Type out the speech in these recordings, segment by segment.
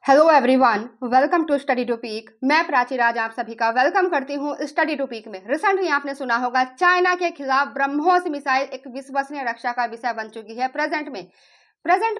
Hello everyone, welcome to study to peak. मैं प्राची राज आप सभी का वेलकम करती हूँ स्टडी टू पीक में। रिसेंटली आपने सुना होगा चाइना के खिलाफ ब्रह्मोस मिसाइल एक विश्वसनीय रक्षा का विषय बन चुकी है प्रेजेंट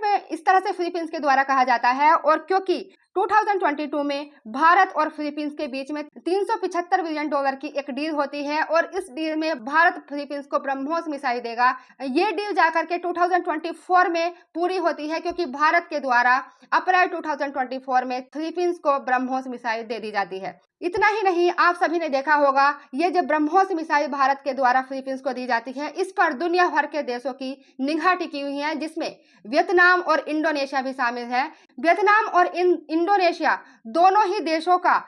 में इस तरह से फिलीपींस के द्वारा कहा जाता है। और क्योंकि 2022 में भारत और फिलीपींस के बीच में $375 बिलियन की एक डील होती है और इस डील में भारत फिलीपींस को ब्रह्मोस मिसाइल देगा। ये डील जाकर के 2024 में पूरी होती है, क्योंकि भारत के द्वारा अप्रैल 2024 में फिलीपींस को ब्रह्मोस मिसाइल दे दी जाती है। इतना ही नहीं, आप सभी ने देखा होगा ये जो ब्रह्मोस मिसाइल भारत के द्वारा फिलीपींस को दी जाती है, इस पर दुनिया भर के देशों की निगाह टिकी हुई है, जिसमें वियतनाम और इंडोनेशिया भी शामिल है। वियतनाम और इंडोनेशिया दोनों ही देशों का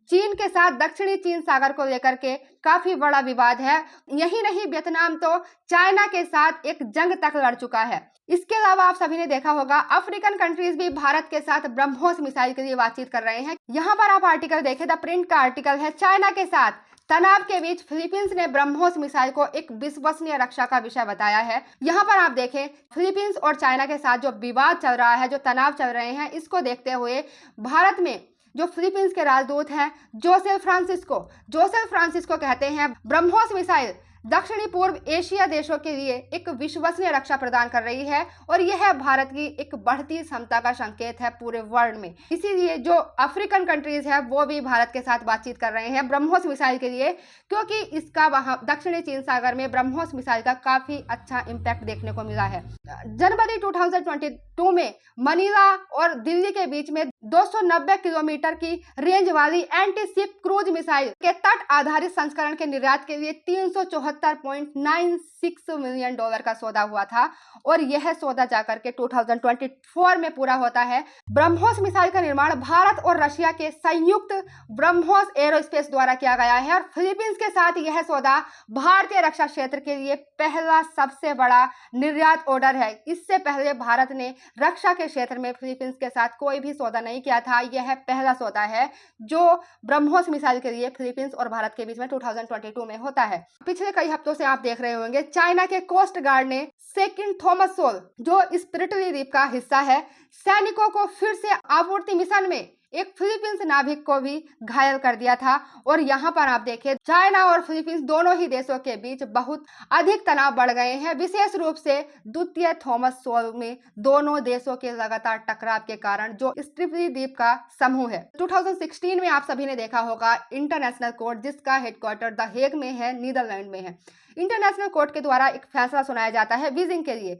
चीन के साथ दक्षिणी चीन सागर को लेकर के काफी बड़ा विवाद है। यही नहीं, वियतनाम तो चाइना के साथ एक जंग तक लड़ चुका है। इसके अलावा आप सभी ने देखा होगा अफ्रीकन कंट्रीज भी भारत के साथ ब्रह्मोस मिसाइल के लिए बातचीत कर रहे हैं। यहाँ पर आप आर्टिकल देखें, द प्रिंट का आर्टिकल है, चाइना के साथ तनाव के बीच फिलीपींस ने ब्रह्मोस मिसाइल को एक विश्वसनीय रक्षा का विषय बताया है। यहाँ पर आप देखें, फिलीपींस और चाइना के साथ जो विवाद चल रहा है, जो तनाव चल रहे हैं, इसको देखते हुए भारत में जो फिलीपींस के राजदूत हैं जोसेफ फ्रांसिस्को कहते हैं ब्रह्मोस मिसाइल दक्षिणी पूर्व एशिया देशों के लिए एक विश्वसनीय रक्षा प्रदान कर रही है और यह भारत की एक बढ़ती क्षमता का संकेत है पूरे वर्ल्ड में। इसीलिए जो अफ्रीकन कंट्रीज है वो भी भारत के साथ बातचीत कर रहे हैं ब्रह्मोस मिसाइल के लिए, क्योंकि इसका वहां दक्षिणी चीन सागर में ब्रह्मोस मिसाइल का काफी अच्छा इम्पैक्ट देखने को मिला है। जनवरी 2022 में मनीला और दिल्ली के बीच में 290 किलोमीटर की रेंज वाली एंटी शिप क्रूज मिसाइल के तट आधारित संस्करण के निर्यात के लिए $374.96 मिलियन का सौदा हुआ था और यह सौदा जाकर के 2024 में पूरा होता है। ब्रह्मोस मिसाइल का निर्माण भारत और रशिया के संयुक्त ब्रह्मोस एरोस्पेस द्वारा किया गया है और फिलीपींस के साथ यह सौदा भारतीय रक्षा क्षेत्र के लिए पहला सबसे बड़ा निर्यात ऑर्डर है। इससे पहले भारत ने रक्षा के क्षेत्र में फिलीपींस के साथ कोई भी सौदा नहीं किया था। यह पहला सौदा है जो ब्रह्मोस मिसाइल के लिए फिलीपींस और भारत के बीच में 2022 में होता है। पिछले कई हफ्तों से आप देख रहे होंगे चाइना के कोस्ट गार्ड ने सेकंड थॉमस सोल, जो स्पिरिटली द्वीप का हिस्सा है, सैनिकों को फिर से आपूर्ति मिशन में एक फिलीपींस नाविक को भी घायल कर दिया था। और यहाँ पर आप देखिए चाइना और फिलीपींस दोनों ही देशों के बीच बहुत अधिक तनाव बढ़ गए हैं, विशेष रूप से द्वितीय थॉमस सोल में दोनों देशों के लगातार टकराव के कारण, जो स्पिरिटली द्वीप का समूह है। 2016 में आप सभी ने देखा होगा इंटरनेशनल कोर्ट, जिसका हेडक्वार्टर द हेग में है, नीदरलैंड में है। इंटरनेशनल कोर्ट के द्वारा एक फैसला सुनाया जाता है वीजिंग के लिए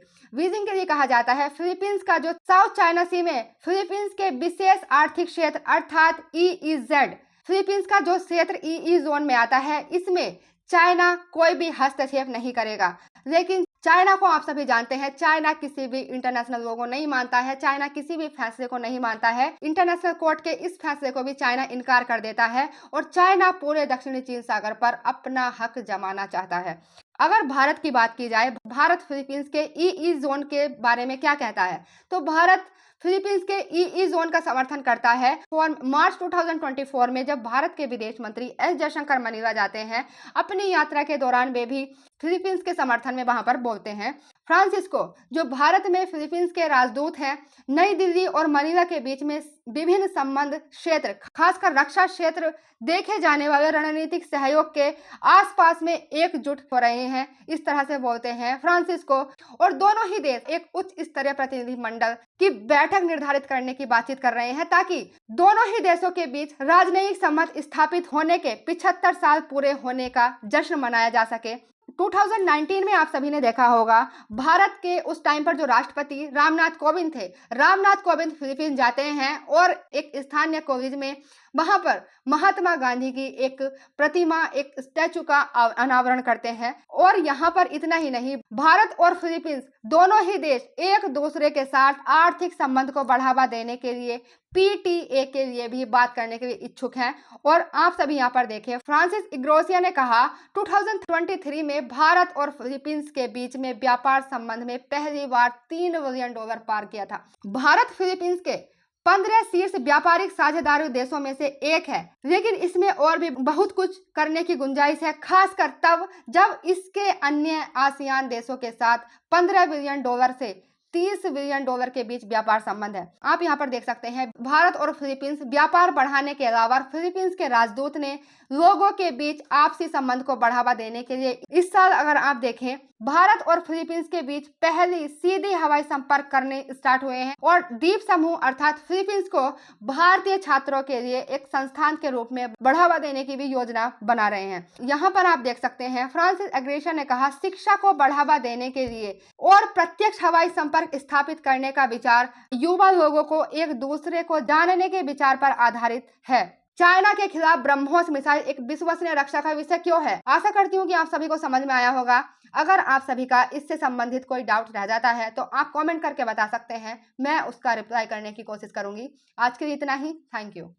कहा जाता है फिलीपींस का जो साउथ चाइना सी में फिलीपींस के विशेष आर्थिक क्षेत्र अर्थात EEZ, फिलीपींस का जो क्षेत्र EE जोन में आता है, इसमें चाइना कोई भी हस्तक्षेप नहीं करेगा। लेकिन चाइना को आप सभी जानते हैं, चाइना किसी भी इंटरनेशनल लॉ को नहीं मानता है, चाइना किसी भी फैसले को नहीं मानता है। इंटरनेशनल कोर्ट के इस फैसले को भी चाइना इनकार कर देता है और चाइना पूरे दक्षिणी चीन सागर पर अपना हक जमाना चाहता है। अगर भारत की बात की जाए, भारत फिलीपींस के EE जोन के बारे में क्या कहता है, तो भारत फिलीपींस के EE जोन का समर्थन करता है। मार्च 2024 में जब भारत के विदेश मंत्री एस जयशंकर मनीला जाते हैं, अपनी यात्रा के दौरान वे भी फिलीपींस के समर्थन में वहां पर बोलते हैं। फ्रांसिस्को, जो भारत में फिलीपींस के राजदूत हैं, नई दिल्ली और मनीला के बीच में विभिन्न संबंध क्षेत्र, खासकर रक्षा क्षेत्र देखे जाने वाले रणनीतिक सहयोग के आसपास में एकजुट हो रहे हैं, इस तरह से बोलते हैं फ्रांसिस्को। और दोनों ही देश एक उच्च स्तरीय प्रतिनिधिमंडल की बैठक निर्धारित करने की बातचीत कर रहे हैं, ताकि दोनों ही देशों के बीच राजनयिक संबंध स्थापित होने के 75 साल पूरे होने का जश्न मनाया जा सके। 2019 में आप सभी ने देखा होगा भारत के उस टाइम पर जो राष्ट्रपति रामनाथ कोविंद थे, रामनाथ कोविंद फिलीपींस जाते हैं और एक स्थानीय कॉलेज में वहां पर महात्मा गांधी की एक प्रतिमा, एक स्टैचू का अनावरण करते हैं। और यहाँ पर इतना ही नहीं, भारत और फिलीपींस दोनों ही देश एक दूसरे के साथ आर्थिक संबंध को बढ़ावा देने के लिए PTA के लिए भी बात करने के लिए इच्छुक हैं। और आप सभी यहाँ पर देखिए, फ्रांसिस इग्लेसिया ने कहा 2023 में भारत और फिलीपींस के बीच में व्यापार संबंध में पहली बार $3 बिलियन पार किया था। भारत फिलीपींस के 15 शीर्ष व्यापारिक साझेदार देशों में से एक है, लेकिन इसमें और भी बहुत कुछ करने की गुंजाइश है, खासकर तब जब इसके अन्य आसियान देशों के साथ $15 बिलियन से $30 बिलियन के बीच व्यापार संबंध है। आप यहाँ पर देख सकते हैं भारत और फिलीपींस व्यापार बढ़ाने के अलावा फिलीपींस के राजदूत ने लोगों के बीच आपसी संबंध को बढ़ावा देने के लिए इस साल अगर आप देखें भारत और फिलीपींस के बीच पहली सीधी हवाई संपर्क करने स्टार्ट हुए हैं और द्वीप समूह अर्थात फिलीपींस को भारतीय छात्रों के लिए एक संस्थान के रूप में बढ़ावा देने की भी योजना बना रहे हैं। यहाँ पर आप देख सकते हैं फ्रांसिस एग्रेशा ने कहा शिक्षा को बढ़ावा देने के लिए और प्रत्यक्ष हवाई संपर्क स्थापित करने का विचार युवा लोगों को एक दूसरे को जानने के विचार पर आधारित है। चाइना के खिलाफ ब्रह्मोस मिसाइल एक विश्वसनीय रक्षा का विषय क्यों है? आशा करती हूँ कि आप सभी को समझ में आया होगा। अगर आप सभी का इससे संबंधित कोई डाउट रह जाता है तो आप कमेंट करके बता सकते हैं, मैं उसका रिप्लाई करने की कोशिश करूंगी। आज के लिए इतना ही। Thank you.